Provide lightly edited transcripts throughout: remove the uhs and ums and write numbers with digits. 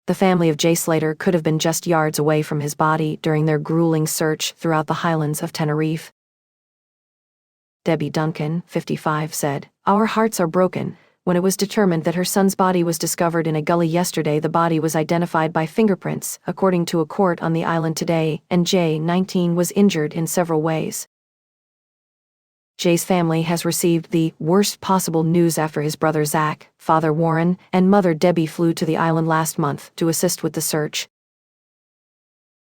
The family of Jay Slater could have been just yards away from his body during their grueling search throughout the highlands of Tenerife. Debbie Duncan, 55, said, "Our hearts are broken. When it was determined that her son's body was discovered in a gully yesterday, the body was identified by fingerprints, according to a court on the island today, and Jay, 19, was injured in several ways." Jay's family has received the worst possible news after his brother Zach, father Warren, and mother Debbie flew to the island last month to assist with the search.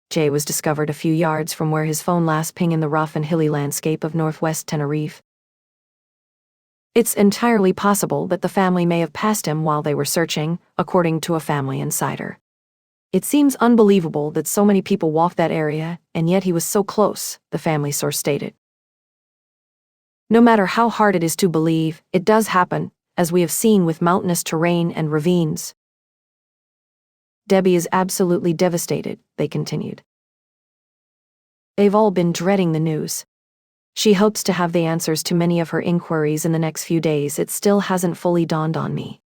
Jay was discovered a few yards from where his phone last pinged in the rough and hilly landscape of northwest Tenerife. It's entirely possible that the family may have passed him while they were searching, according to a family insider. "It seems unbelievable that so many people walked that area, and yet he was so close," the family source stated. No matter how hard it is to believe, it does happen, as we have seen with mountainous terrain and ravines. Debbie is absolutely devastated, they continued. They've all been dreading the news. She hopes to have the answers to many of her inquiries in the next few days. It still hasn't fully dawned on me.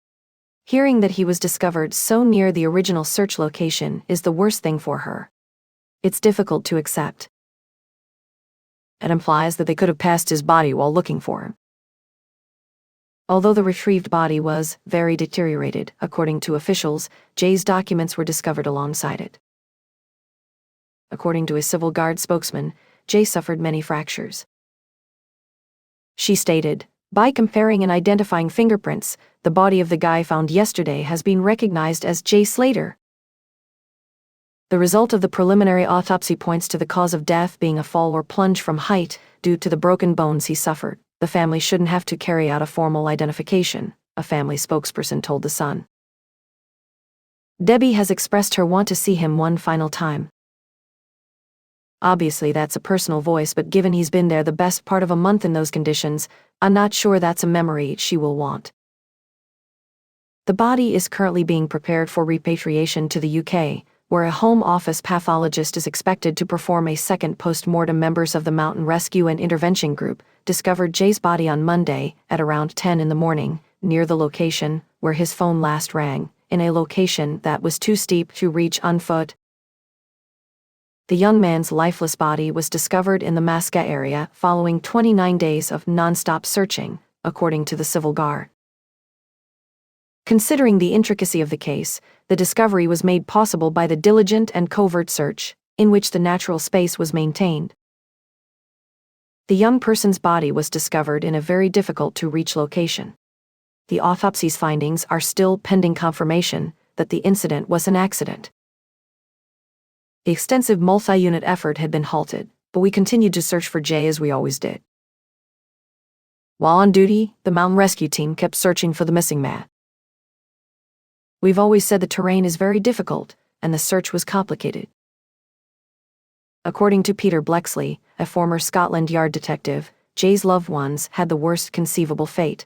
Hearing that he was discovered so near the original search location is the worst thing for her. It's difficult to accept. It implies that they could have passed his body while looking for him. Although the retrieved body was very deteriorated, according to officials, Jay's documents were discovered alongside it. According to a civil guard spokesman, Jay suffered many fractures. She stated, "By comparing and identifying fingerprints, the body of the guy found yesterday has been recognized as Jay Slater. The result of the preliminary autopsy points to the cause of death being a fall or plunge from height due to the broken bones he suffered. The family shouldn't have to carry out a formal identification," a family spokesperson told The Sun. Debbie has expressed her want to see him one final time. Obviously that's a personal voice, but given he's been there the best part of a month in those conditions, I'm not sure that's a memory she will want. The body is currently being prepared for repatriation to the UK, where a Home Office pathologist is expected to perform a second post-mortem. Members of the Mountain Rescue and Intervention Group discovered Jay's body on Monday at around 10 in the morning, near the location where his phone last rang, in a location that was too steep to reach on foot. The young man's lifeless body was discovered in the Masca area following 29 days of non-stop searching, according to the Civil Guard. Considering the intricacy of the case, the discovery was made possible by the diligent and covert search, in which the natural space was maintained. The young person's body was discovered in a very difficult-to-reach location. The autopsy's findings are still pending confirmation that the incident was an accident. The extensive multi-unit effort had been halted, but we continued to search for Jay as we always did. While on duty, the mountain rescue team kept searching for the missing man. We've always said the terrain is very difficult, and the search was complicated. According to Peter Blexley, a former Scotland Yard detective, Jay's loved ones had the worst conceivable fate.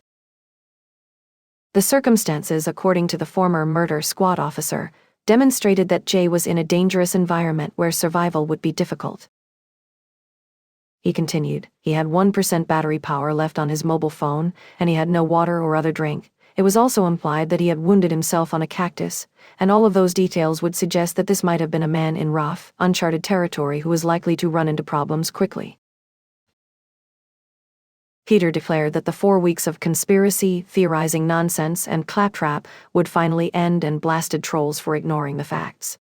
The circumstances, according to the former murder squad officer, demonstrated that Jay was in a dangerous environment where survival would be difficult. He continued, he had 1% battery power left on his mobile phone, and he had no water or other drink. It was also implied that he had wounded himself on a cactus, and all of those details would suggest that this might have been a man in rough, uncharted territory who was likely to run into problems quickly. Peter declared that the 4 weeks of conspiracy, theorizing nonsense, and claptrap would finally end, and blasted trolls for ignoring the facts.